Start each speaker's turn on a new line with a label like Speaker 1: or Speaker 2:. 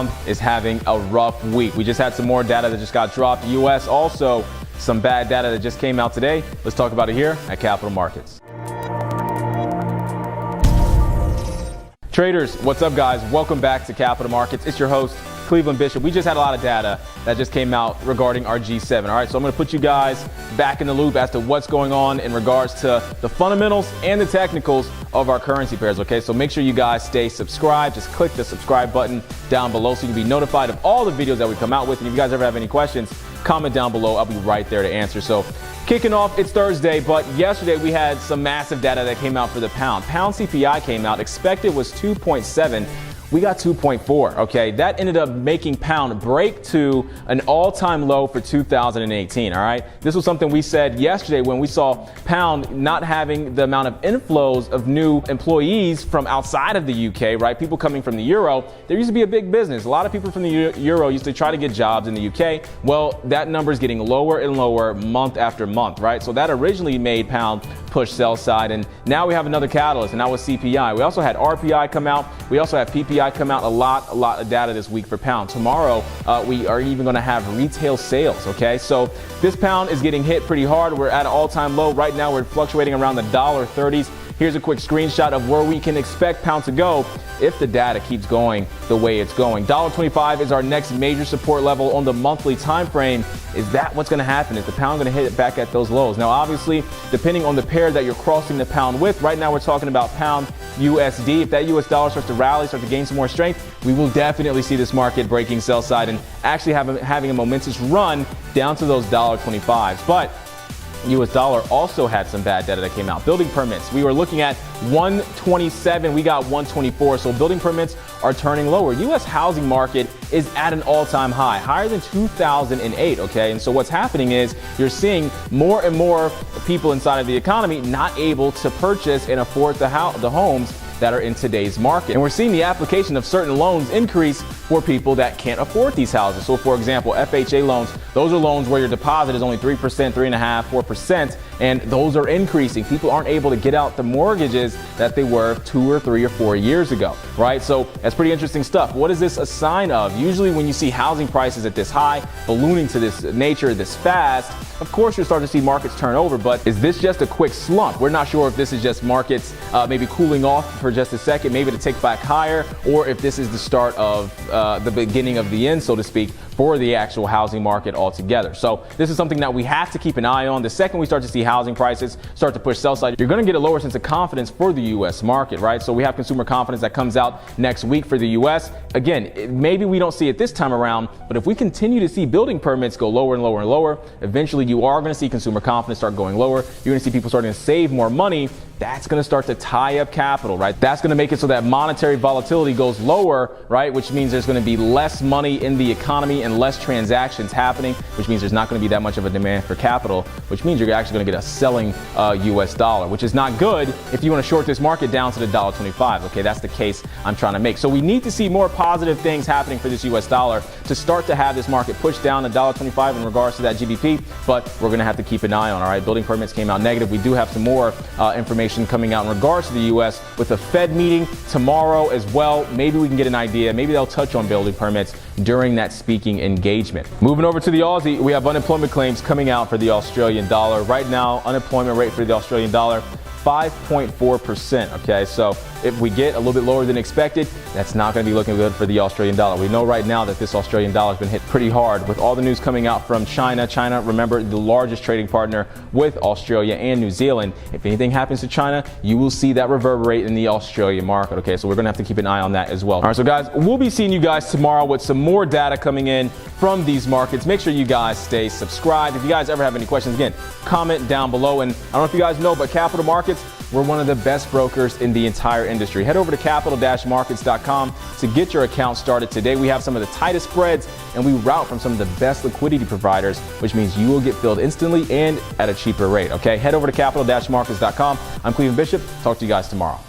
Speaker 1: pound is having a rough week. We just had some more data that just got dropped. U.S. also some bad data that just came out today. Let's talk about it here at Capital Markets. Traders, what's up guys? Welcome back to Capital Markets. It's your host, Cleveland Bishop. We just had a lot of data that just came out regarding our G7. All right, so I'm going to put you guys back in the loop as to what's going on in regards to the fundamentals and the technicals of our currency pairs. Okay, so make sure you guys stay subscribed. Just click the subscribe button down below so you can be notified of all the videos that we come out with. And if you guys ever have any questions, comment down below. I'll be right there to answer. So kicking off, it's Thursday, but yesterday we had some massive data that came out for the pound. Pound CPI came out. Expected was 2.7. We got 2.4, okay? That ended up making pound break to an all-time low for 2018, all right? This was something we said yesterday when we saw pound not having the amount of inflows of new employees from outside of the UK, right? People coming from the euro. There used to be a big business. A lot of people from the euro used to try to get jobs in the UK. Well, that number is getting lower and lower month after month, right? So that originally made pound push sell side, and now we have another catalyst, and that was CPI. We also had RPI come out. We also have PPI come out. A lot of data this week for pound. Tomorrow, we are even going to have retail sales, okay? So this pound is getting hit pretty hard. We're at an all-time low. Right now, we're fluctuating around the $30s. Here's a quick screenshot of where we can expect pound to go if the data keeps going the way it's going. $1.25 is our next major support level on the monthly time frame. Is that what's going to happen? Is the pound going to hit it back at those lows? Now, obviously, depending on the pair that you're crossing the pound with, right now we're talking about pound USD. If that US dollar starts to rally, start to gain some more strength, we will definitely see this market breaking sell side and actually having a momentous run down to those $1.25s. But US dollar also had some bad data that came out. Building permits, we were looking at 127, we got 124. So building permits are turning lower. US housing market is at an all-time high, higher than 2008, okay? And so what's happening is you're seeing more and more people inside of the economy not able to purchase and afford the homes that are in today's market. And we're seeing the application of certain loans increase for people that can't afford these houses. So for example, FHA loans, those are loans where your deposit is only 3%, 3.5%, 4%, and those are increasing. People aren't able to get out the mortgages that they were 2 or 3 or 4 years ago, right? So that's pretty interesting stuff. What is this a sign of? Usually when you see housing prices at this high, ballooning to this nature, this fast, of course you're starting to see markets turn over, but is this just a quick slump? We're not sure if this is just markets maybe cooling off for just a second, maybe to take back higher, or if this is the start of the beginning of the end, so to speak, for the actual housing market altogether. So this is something that we have to keep an eye on. The second we start to see housing prices start to push sell side, you're going to get a lower sense of confidence for the U.S. market, right? So we have consumer confidence that comes out next week for the U.S. Again, maybe we don't see it this time around, but if we continue to see building permits go lower and lower and lower, eventually you are going to see consumer confidence start going lower. You're going to see people starting to save more money. That's going to start to tie up capital, right? That's going to make it so that monetary volatility goes lower, right? Which means there's going to be less money in the economy and less transactions happening, which means there's not going to be that much of a demand for capital, which means you're actually going to get a selling US dollar, which is not good if you want to short this market down to the $1.25. Okay, that's the case I'm trying to make. So we need to see more positive things happening for this US dollar to start to have this market push down to $1.25 in regards to that GBP, but we're going to have to keep an eye on, all right? Building permits came out negative. We do have some more information coming out in regards to the U.S. with a Fed meeting tomorrow as well. Maybe we can get an idea. Maybe they'll touch on building permits during that speaking engagement. Moving over to the Aussie, we have unemployment claims coming out for the Australian dollar. Right now, unemployment rate for the Australian dollar, 5.4%, okay? So if we get a little bit lower than expected, that's not going to be looking good for the Australian dollar. We know right now that this Australian dollar has been hit pretty hard with all the news coming out from China. China, remember, the largest trading partner with Australia and New Zealand. If anything happens to China, you will see that reverberate in the Australian market, okay? So we're going to have to keep an eye on that as well. All right, so guys, we'll be seeing you guys tomorrow with some more data coming in from these markets. Make sure you guys stay subscribed. If you guys ever have any questions, again, comment down below. And I don't know if you guys know, but Capital Markets, we're one of the best brokers in the entire industry. Head over to capital-markets.com to get your account started today. We have some of the tightest spreads, and we route from some of the best liquidity providers, which means you will get filled instantly and at a cheaper rate, okay? Head over to capital-markets.com. I'm Cleveland Bishop. Talk to you guys tomorrow.